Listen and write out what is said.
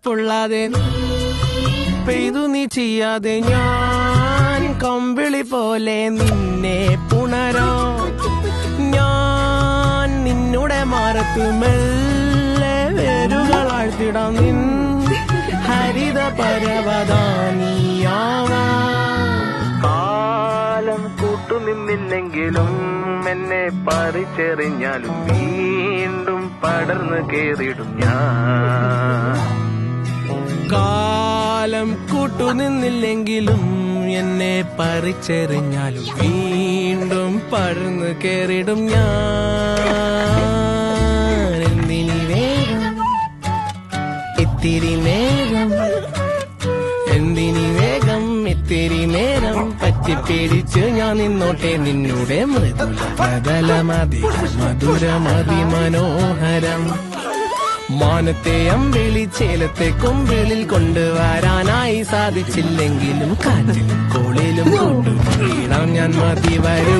പൊള്ളാതെ പെയ്തു നീ ചെയ്യാതെ ഞാൻ കമ്പിളി പോലെ നിന്നെ പുണരോ ഞാൻ നിന്നുടെ മാറത്ത് മെല്ലെ വേരുകളാഴ്ത്തിടാം നിൻ ഹരിത പരവതാനിയാവാ കാലം കൂട്ടുനിന്നില്ലെങ്കിലും എന്നെ പറിച്ചെറിഞ്ഞാലും വീണ്ടും പടർന്നു കേറിടും ഞാൻ കാലം കൂട്ടുനിന്നില്ലെങ്കിലും എന്നെ പറിച്ചെറിഞ്ഞാലും വീണ്ടും പടർന്നു കേറിടും ഞാൻ എന്തിനി വേഗം ഇത്തിരി നേരം എന്തിനി വേഗം ഇത്തിരി നേരം പറ്റിപ്പിടിച്ച് ഞാൻ നിന്നോട്ടെ നിന്നുടെ മൃദുല ബദലമതി മധുരമതി മനോഹരം മാനത്തെ അമ്പിളി ചേലത്തെ കൊമ്പിളിൽ കൊണ്ടുവരാനായി സാധിച്ചില്ലെങ്കിലും കാറ്റിലും കോളിലും കൊണ്ടുവരാം ഞാൻ മതി വരൂ